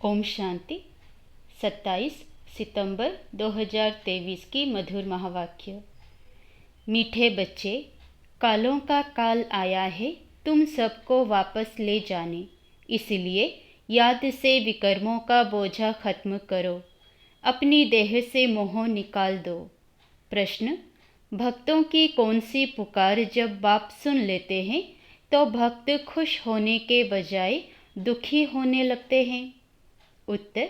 ओम शांति। 27 सितंबर 2023 की मधुर महावाक्य। मीठे बच्चे, कालों का काल आया है तुम सबको वापस ले जाने, इसलिए याद से विकर्मों का बोझा खत्म करो, अपनी देह से मोह निकाल दो। प्रश्न: भक्तों की कौन सी पुकार जब बाप सुन लेते हैं तो भक्त खुश होने के बजाय दुखी होने लगते हैं? उत्तर: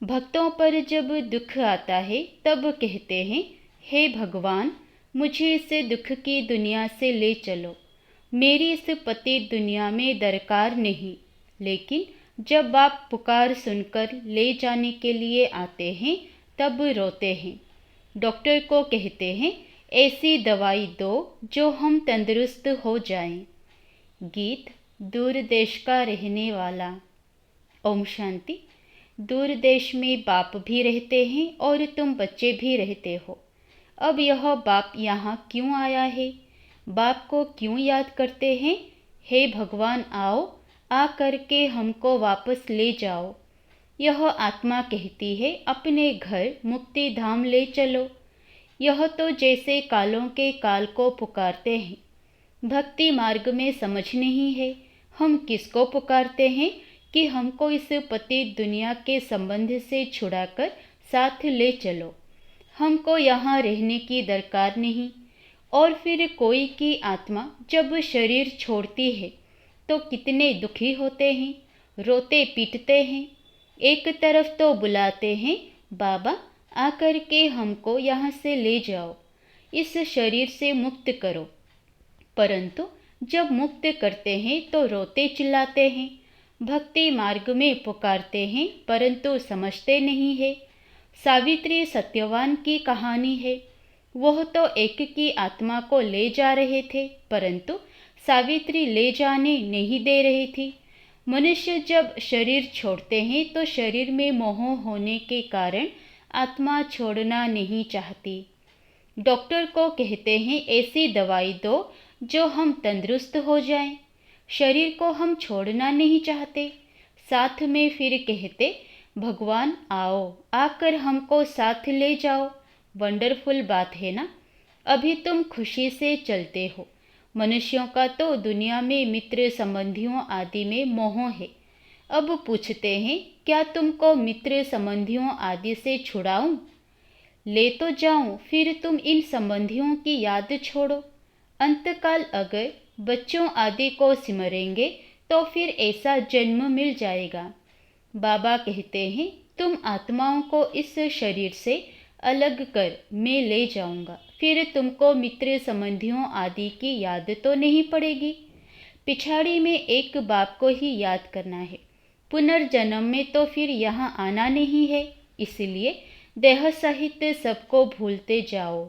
भक्तों पर जब दुख आता है तब कहते हैं, हे भगवान, मुझे इस दुख की दुनिया से ले चलो, मेरी इस पतित दुनिया में दरकार नहीं। लेकिन जब आप पुकार सुनकर ले जाने के लिए आते हैं तब रोते हैं। डॉक्टर को कहते हैं, ऐसी दवाई दो जो हम तंदुरुस्त हो जाएं। गीत दूर देश का रहने वाला। ओम शांति। दूर देश में बाप भी रहते हैं और तुम बच्चे भी रहते हो। अब यह बाप यहाँ क्यों आया है? बाप को क्यों याद करते हैं? हे भगवान, आओ, आ करके हमको वापस ले जाओ। यह आत्मा कहती है, अपने घर मुक्ति धाम ले चलो। यह तो जैसे कालों के काल को पुकारते हैं। भक्ति मार्ग में समझ नहीं है हम किसको पुकारते हैं कि हमको इस पतित दुनिया के संबंध से छुड़ाकर साथ ले चलो। हमको यहाँ रहने की दरकार नहीं। और फिर कोई की आत्मा जब शरीर छोड़ती है तो कितने दुखी होते हैं, रोते पीटते हैं। एक तरफ तो बुलाते हैं, बाबा आकर के हमको यहाँ से ले जाओ, इस शरीर से मुक्त करो, परंतु जब मुक्त करते हैं तो रोते चिल्लाते हैं। भक्ति मार्ग में पुकारते हैं परंतु समझते नहीं है। सावित्री सत्यवान की कहानी है। वह तो एक की आत्मा को ले जा रहे थे परंतु सावित्री ले जाने नहीं दे रही थी। मनुष्य जब शरीर छोड़ते हैं तो शरीर में मोह होने के कारण आत्मा छोड़ना नहीं चाहती। डॉक्टर को कहते हैं, ऐसी दवाई दो जो हम तंदुरुस्त हो जाएं। शरीर को हम छोड़ना नहीं चाहते। साथ में फिर कहते, भगवान आओ, आकर हमको साथ ले जाओ। वंडरफुल बात है ना? अभी तुम खुशी से चलते हो। मनुष्यों का तो दुनिया में मित्र संबंधियों आदि में मोह है। अब पूछते हैं, क्या तुमको मित्र संबंधियों आदि से छुड़ाऊं? ले तो जाऊं, फिर तुम इन संबंधियों की याद छोड़ो। अंतकाल अगर बच्चों आदि को सिमरेंगे तो फिर ऐसा जन्म मिल जाएगा। बाबा कहते हैं, तुम आत्माओं को इस शरीर से अलग कर मैं ले जाऊंगा, फिर तुमको मित्र संबंधियों आदि की याद तो नहीं पड़ेगी। पिछाड़ी में एक बाप को ही याद करना है। पुनर्जन्म में तो फिर यहाँ आना नहीं है, इसलिए देह सहित सबको भूलते जाओ।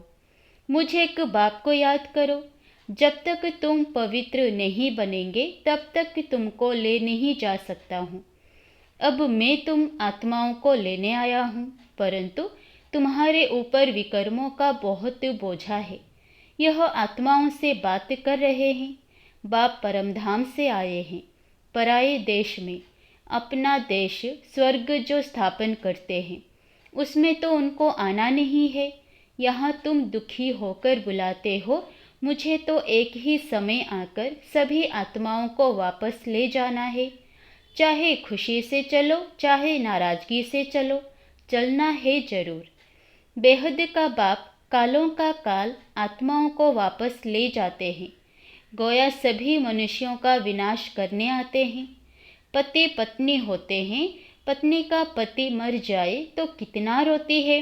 मुझे एक बाप को याद करो। जब तक तुम पवित्र नहीं बनेंगे तब तक तुमको ले नहीं जा सकता हूँ। अब मैं तुम आत्माओं को लेने आया हूँ, परंतु तुम्हारे ऊपर विकर्मों का बहुत बोझा है। यह आत्माओं से बात कर रहे हैं। बाप परमधाम से आए हैं, पराये देश में। अपना देश स्वर्ग जो स्थापन करते हैं उसमें तो उनको आना नहीं है। यहाँ तुम दुखी होकर बुलाते हो, मुझे तो एक ही समय आकर सभी आत्माओं को वापस ले जाना है। चाहे खुशी से चलो, चाहे नाराजगी से चलो, चलना है जरूर। बेहद का बाप कालों का काल आत्माओं को वापस ले जाते हैं। गोया सभी मनुष्यों का विनाश करने आते हैं। पति पत्नी होते हैं, पत्नी का पति मर जाए तो कितना रोती है।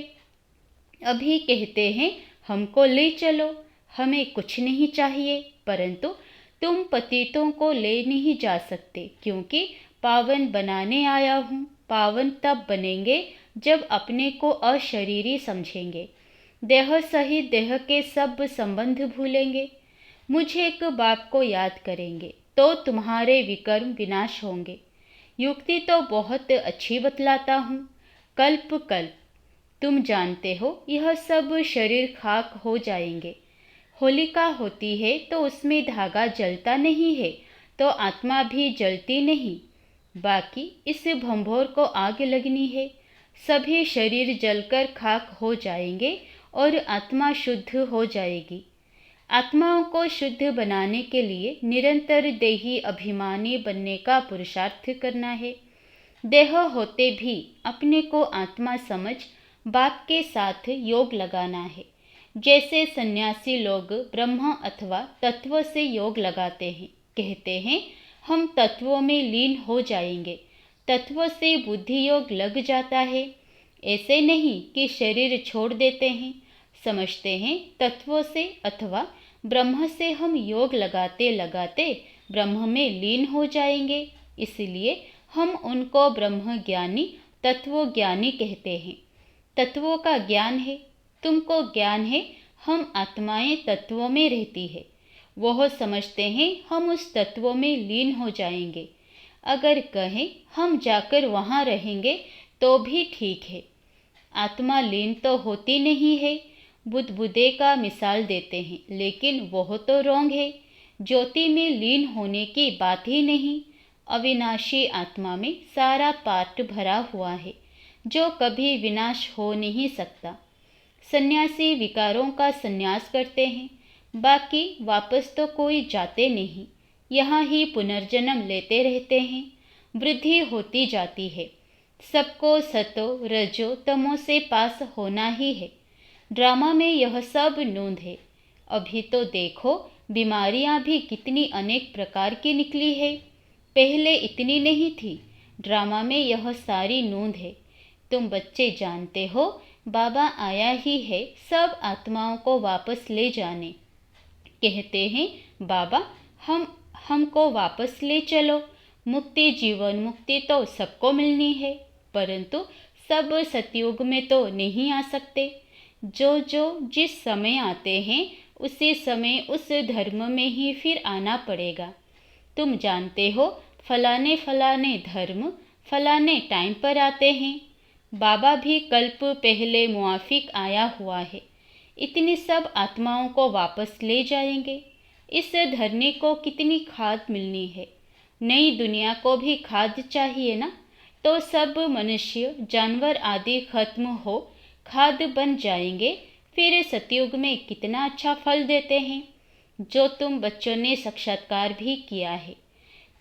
अभी कहते हैं, हमको ले चलो, हमें कुछ नहीं चाहिए, परंतु तुम पतितों को ले नहीं जा सकते क्योंकि पावन बनाने आया हूँ। पावन तब बनेंगे जब अपने को अशरीरी समझेंगे, देह सहित देह के सब संबंध भूलेंगे, मुझे एक बाप को याद करेंगे तो तुम्हारे विकर्म विनाश होंगे। युक्ति तो बहुत अच्छी बतलाता हूँ। कल्प कल्प तुम जानते हो यह सब शरीर खाक हो जाएंगे। होलिका होती है तो उसमें धागा जलता नहीं है तो आत्मा भी जलती नहीं। बाकी इस भंभोर को आग लगनी है। सभी शरीर जलकर खाक हो जाएंगे और आत्मा शुद्ध हो जाएगी। आत्माओं को शुद्ध बनाने के लिए निरंतर देही अभिमानी बनने का पुरुषार्थ करना है। देह होते भी अपने को आत्मा समझ बाप के साथ योग लगाना है। जैसे सन्यासी लोग ब्रह्म अथवा तत्व से योग लगाते हैं, कहते हैं हम तत्वों में लीन हो जाएंगे, तत्व से बुद्धि योग लग जाता है। ऐसे नहीं कि शरीर छोड़ देते हैं, समझते हैं तत्वों से अथवा ब्रह्म से हम योग लगाते लगाते ब्रह्म में लीन हो जाएंगे, इसलिए हम उनको ब्रह्म ज्ञानी तत्व ज्ञानी कहते हैं। तत्वों का ज्ञान है, तुमको ज्ञान है हम आत्माएं तत्वों में रहती है। वह समझते हैं हम उस तत्वों में लीन हो जाएंगे। अगर कहें हम जाकर वहाँ रहेंगे तो भी ठीक है। आत्मा लीन तो होती नहीं है। बुद्धे का मिसाल देते हैं, लेकिन वह तो रोंग है। ज्योति में लीन होने की बात ही नहीं। अविनाशी आत्मा में सारा पार्ट भरा हुआ है जो कभी विनाश हो नहीं सकता। सन्यासी विकारों का संन्यास करते हैं, बाकी वापस तो कोई जाते नहीं, यहाँ ही पुनर्जन्म लेते रहते हैं। वृद्धि होती जाती है। सबको सतो रजो तमो से पास होना ही है। ड्रामा में यह सब नूंद है। अभी तो देखो बीमारियां भी कितनी अनेक प्रकार की निकली है, पहले इतनी नहीं थी। ड्रामा में यह सारी नूंद है। तुम बच्चे जानते हो बाबा आया ही है सब आत्माओं को वापस ले जाने। कहते हैं बाबा हमको वापस ले चलो। मुक्ति जीवन मुक्ति तो सबको मिलनी है, परंतु सब सतयुग में तो नहीं आ सकते। जो जिस समय आते हैं उसी समय उस धर्म में ही फिर आना पड़ेगा। तुम जानते हो फलाने धर्म फलाने टाइम पर आते हैं। बाबा भी कल्प पहले मुआफिक आया हुआ है। इतनी सब आत्माओं को वापस ले जाएंगे। इस धरने को कितनी खाद मिलनी है। नई दुनिया को भी खाद चाहिए ना, तो सब मनुष्य जानवर आदि खत्म हो खाद बन जाएंगे। फिर सतयुग में कितना अच्छा फल देते हैं, जो तुम बच्चों ने साक्षात्कार भी किया है।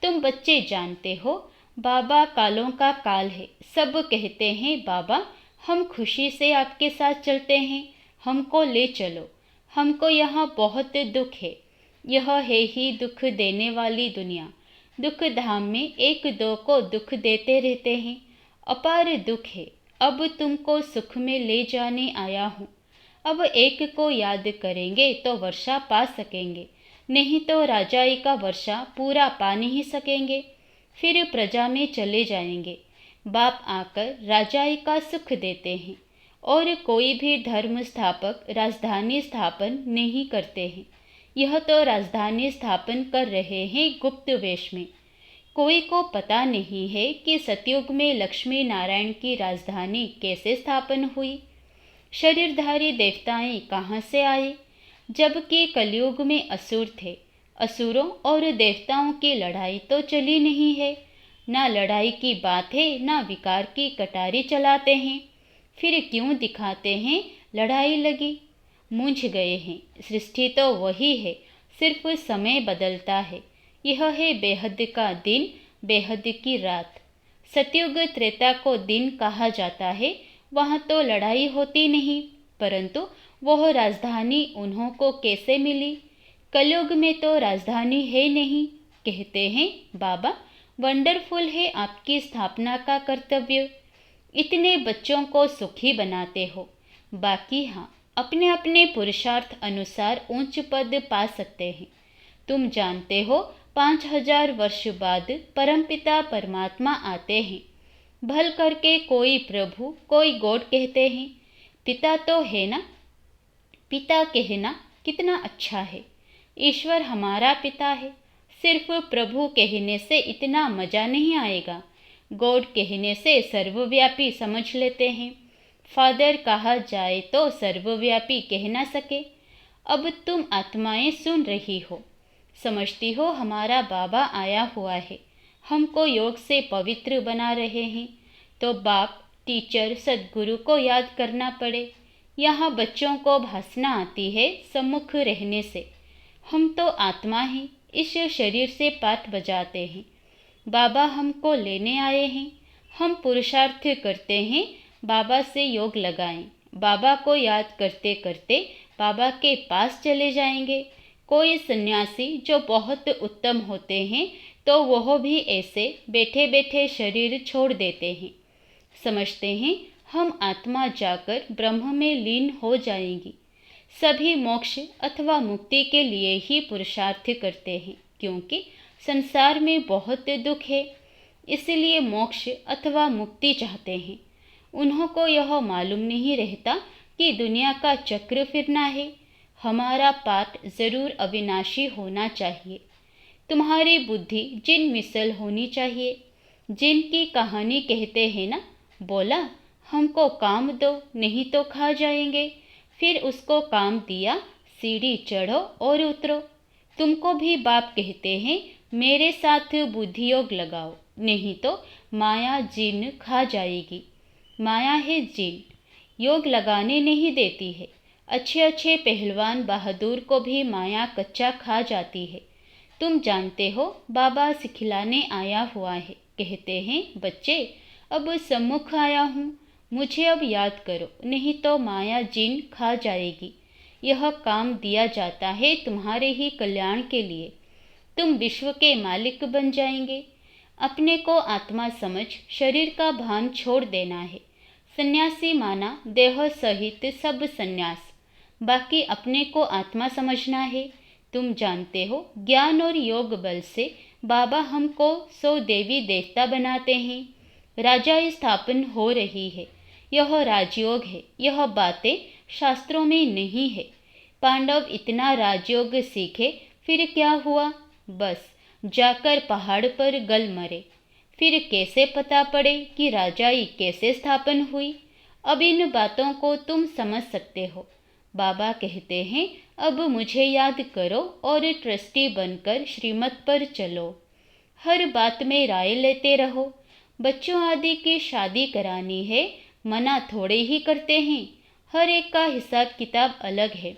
तुम बच्चे जानते हो बाबा कालों का काल है। सब कहते हैं बाबा हम खुशी से आपके साथ चलते हैं, हमको ले चलो। हमको यहाँ बहुत दुख है। यह है ही दुख देने वाली दुनिया। दुख धाम में एक दो को दुख देते रहते हैं। अपार दुख है। अब तुमको सुख में ले जाने आया हूँ। अब एक को याद करेंगे तो वर्षा पा सकेंगे, नहीं तो राजाई का वर्षा पूरा पा नहीं सकेंगे। फिर प्रजा में चले जाएंगे। बाप आकर राजाई का सुख देते हैं। और कोई भी धर्म स्थापक राजधानी स्थापन नहीं करते हैं। यह तो राजधानी स्थापन कर रहे हैं गुप्त वेश में। कोई को पता नहीं है कि सतयुग में लक्ष्मी नारायण की राजधानी कैसे स्थापन हुई। शरीरधारी देवताएं कहाँ से आए, जबकि कलयुग में असुर थे। असुरों और देवताओं की लड़ाई तो चली नहीं है। ना लड़ाई की बात है, ना विकार की कटारी चलाते हैं। फिर क्यों दिखाते हैं लड़ाई लगी। मूंझ गए हैं। सृष्टि तो वही है, सिर्फ समय बदलता है। यह है बेहद का दिन, बेहद की रात। सतयुग त्रेता को दिन कहा जाता है। वहाँ तो लड़ाई होती नहीं, परंतु वह राजधानी उन्हों को कैसे मिली। कलयुग में तो राजधानी है नहीं। कहते हैं बाबा वंडरफुल है आपकी स्थापना का कर्तव्य। इतने बच्चों को सुखी बनाते हो। बाकी हाँ, अपने अपने पुरुषार्थ अनुसार ऊंच पद पा सकते हैं। तुम जानते हो 5000 वर्ष बाद परमपिता परमात्मा आते हैं। भल करके कोई प्रभु कोई गॉड कहते हैं। पिता तो है ना, पिता कहना कितना अच्छा है। ईश्वर हमारा पिता है। सिर्फ प्रभु कहने से इतना मजा नहीं आएगा। गॉड कहने से सर्वव्यापी समझ लेते हैं। फादर कहा जाए तो सर्वव्यापी कह ना सके। अब तुम आत्माएं सुन रही हो, समझती हो हमारा बाबा आया हुआ है। हमको योग से पवित्र बना रहे हैं, तो बाप, टीचर, सद्गुरु को याद करना पड़े। यहाँ बच्चों को भाषणा आती है सम्मुख रहने से। हम तो आत्मा हैं, इस शरीर से पाठ बजाते हैं। बाबा हमको लेने आए हैं। हम पुरुषार्थ करते हैं बाबा से योग लगाएं। बाबा को याद करते करते बाबा के पास चले जाएंगे। कोई सन्यासी जो बहुत उत्तम होते हैं तो वह भी ऐसे बैठे बैठे शरीर छोड़ देते हैं। समझते हैं हम आत्मा जाकर ब्रह्म में लीन हो जाएंगी। सभी मोक्ष अथवा मुक्ति के लिए ही पुरुषार्थ करते हैं, क्योंकि संसार में बहुत दुख है, इसलिए मोक्ष अथवा मुक्ति चाहते हैं। उन्हों को यह मालूम नहीं रहता कि दुनिया का चक्र फिरना है। हमारा पाठ जरूर अविनाशी होना चाहिए। तुम्हारी बुद्धि जिन मिसल होनी चाहिए। जिनकी कहानी कहते हैं ना, बोला हमको काम दो नहीं तो खा जाएंगे। फिर उसको काम दिया, सीढ़ी चढ़ो और उतरो। तुमको भी बाप कहते हैं मेरे साथ बुद्धि योग लगाओ, नहीं तो माया जिन खा जाएगी। माया है जिन, योग लगाने नहीं देती है। अच्छे अच्छे पहलवान बहादुर को भी माया कच्चा खा जाती है। तुम जानते हो बाबा सिखलाने आया हुआ है। कहते हैं बच्चे अब सम्मुख आया हूँ, मुझे अब याद करो, नहीं तो माया जिन खा जाएगी। यह काम दिया जाता है तुम्हारे ही कल्याण के लिए। तुम विश्व के मालिक बन जाएंगे। अपने को आत्मा समझ शरीर का भान छोड़ देना है। सन्यासी माना देह सहित सब सन्यास, बाकी अपने को आत्मा समझना है। तुम जानते हो ज्ञान और योग बल से बाबा हमको 100 देवी देवता बनाते हैं। राजा स्थापन हो रही है, यह राजयोग है। यह बातें शास्त्रों में नहीं है। पांडव इतना राजयोग सीखे, फिर क्या हुआ? बस जाकर पहाड़ पर गल मरे। फिर कैसे पता पड़े कि राजाई कैसे स्थापन हुई? अब इन बातों को तुम समझ सकते हो। बाबा कहते हैं अब मुझे याद करो और ट्रस्टी बनकर श्रीमत पर चलो। हर बात में राय लेते रहो। बच्चों आदि की शादी करानी है, मना थोड़े ही करते हैं। हर एक का हिसाब किताब अलग है।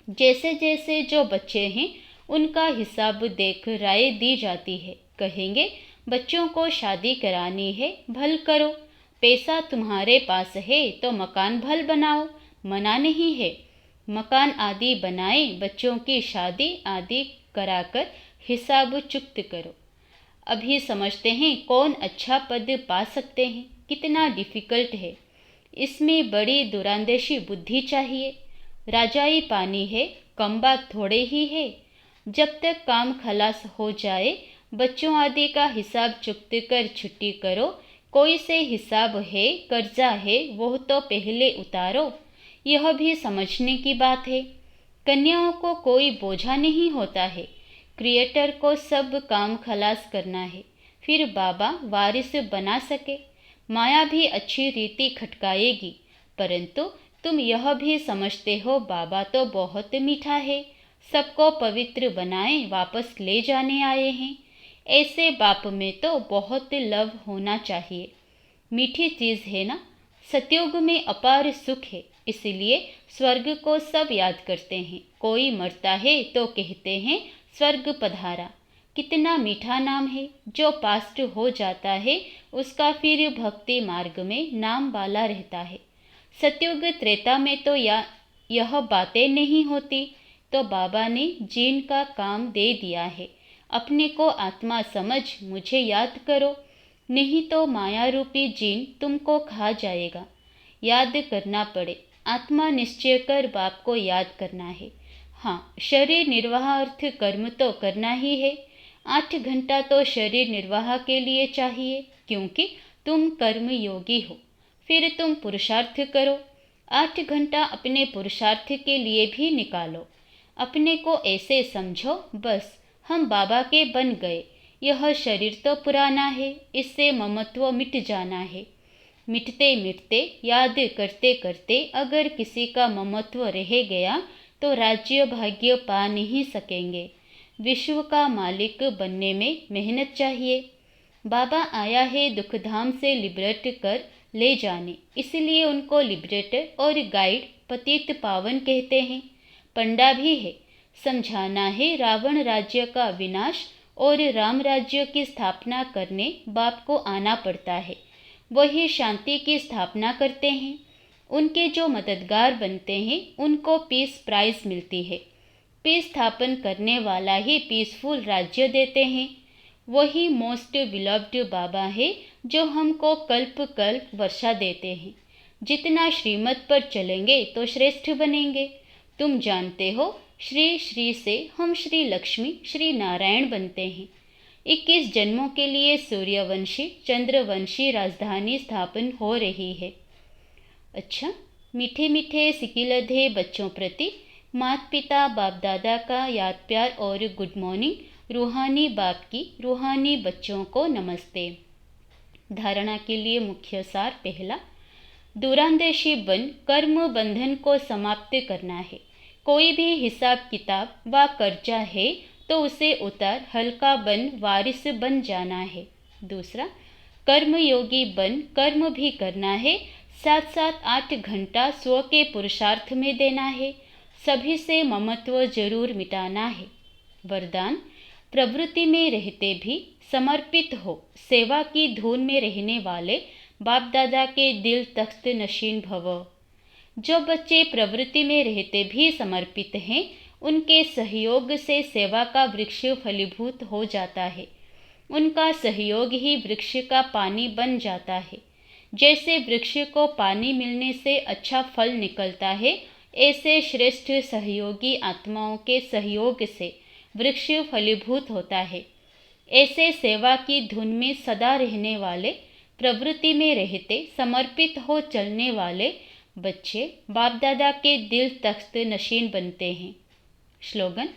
जैसे जैसे जो बच्चे हैं उनका हिसाब देख राय दी जाती है। कहेंगे बच्चों को शादी करानी है, भल करो। पैसा तुम्हारे पास है तो मकान भल बनाओ, मना नहीं है। मकान आदि बनाए, बच्चों की शादी आदि कराकर हिसाब चुक्त करो। अभी समझते हैं कौन अच्छा पद पा सकते हैं, कितना डिफिकल्ट है। इसमें बड़ी दूरांदेशी बुद्धि चाहिए। राजाई पानी है, कम बात थोड़े ही है। जब तक काम खलास हो जाए, बच्चों आदि का हिसाब चुक्त कर छुट्टी करो। कोई से हिसाब है, कर्जा है, वो तो पहले उतारो। यह भी समझने की बात है। कन्याओं को कोई बोझा नहीं होता है। क्रिएटर को सब काम खलास करना है, फिर बाबा वारिस बना सके। माया भी अच्छी रीति खटकाएगी, परंतु तुम यह भी समझते हो बाबा तो बहुत मीठा है, सबको पवित्र बनाए वापस ले जाने आए हैं। ऐसे बाप में तो बहुत लव होना चाहिए। मीठी चीज़ है ना। सतयुग में अपार सुख है, इसलिए स्वर्ग को सब याद करते हैं। कोई मरता है तो कहते हैं स्वर्ग पधारा। कितना मीठा नाम है। जो पास्ट हो जाता है उसका फिर भक्ति मार्ग में नाम वाला रहता है। सतयुग त्रेता में तो यह बातें नहीं होती, तो बाबा ने जीन का काम दे दिया है। अपने को आत्मा समझ मुझे याद करो, नहीं तो माया रूपी जीन तुमको खा जाएगा। याद करना पड़े, आत्मा निश्चय कर बाप को याद करना है। हाँ, शरीर निर्वाह अर्थ कर्म तो करना ही है। 8 घंटा तो शरीर निर्वाह के लिए चाहिए, क्योंकि तुम कर्म योगी हो। फिर तुम पुरुषार्थ करो। 8 घंटा अपने पुरुषार्थ के लिए भी निकालो। अपने को ऐसे समझो बस हम बाबा के बन गए। यह शरीर तो पुराना है, इससे ममत्व मिट जाना है। मिटते मिटते याद करते करते अगर किसी का ममत्व रह गया तो राज्य भाग्य पा नहीं सकेंगे। विश्व का मालिक बनने में मेहनत चाहिए। बाबा आया है दुखधाम से लिबरेट कर ले जाने, इसलिए उनको लिबरेटर और गाइड पतित पावन कहते हैं। पंडा भी है, समझाना है रावण राज्य का विनाश और राम राज्य की स्थापना करने बाप को आना पड़ता है। वही शांति की स्थापना करते हैं। उनके जो मददगार बनते हैं उनको पीस प्राइज मिलती है। पीस स्थापन करने वाला ही पीसफुल राज्य देते हैं। वही मोस्ट बिलव्ड बाबा है जो हमको कल्प कल्प वर्षा देते हैं। जितना श्रीमत पर चलेंगे तो श्रेष्ठ बनेंगे। तुम जानते हो, श्री श्री से हम श्री लक्ष्मी श्री नारायण बनते हैं। 21 जन्मों के लिए सूर्यवंशी चंद्रवंशी राजधानी स्थापन हो रही है। अच्छा, मीठे मीठे सिकिलधे बच्चों प्रति माता पिता बाप दादा का याद प्यार और गुड मॉर्निंग। रूहानी बाप की रूहानी बच्चों को नमस्ते। धारणा के लिए मुख्य सार। पहला, दूरांदेशी बन कर्म बंधन को समाप्त करना है। कोई भी हिसाब किताब व कर्जा है तो उसे उतार हल्का बन वारिस बन जाना है। दूसरा, कर्मयोगी बन कर्म भी करना है, साथ साथ 8 घंटा स्व के पुरुषार्थ में देना है। सभी से ममत्व जरूर मिटाना है। वरदान, प्रवृत्ति में रहते भी समर्पित हो। सेवा की धुन में रहने वाले बाप दादा के दिल तख्त नशीन भव। जो बच्चे प्रवृत्ति में रहते भी समर्पित हैं, उनके सहयोग से सेवा का वृक्ष फलीभूत हो जाता है। उनका सहयोग ही वृक्ष का पानी बन जाता है। जैसे वृक्ष को पानी मिलने से अच्छा फल निकलता है, ऐसे श्रेष्ठ सहयोगी आत्माओं के सहयोग से वृक्ष फलीभूत होता है। ऐसे सेवा की धुन में सदा रहने वाले, प्रवृत्ति में रहते समर्पित हो चलने वाले बच्चे बाप दादा के दिल तख्त नशीन बनते हैं। स्लोगन,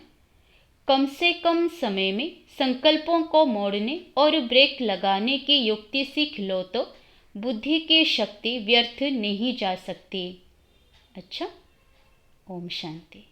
कम से कम समय में संकल्पों को मोड़ने और ब्रेक लगाने की युक्ति सीख लो तो बुद्धि की शक्ति व्यर्थ नहीं जा सकती। अच्छा, ओम शांति।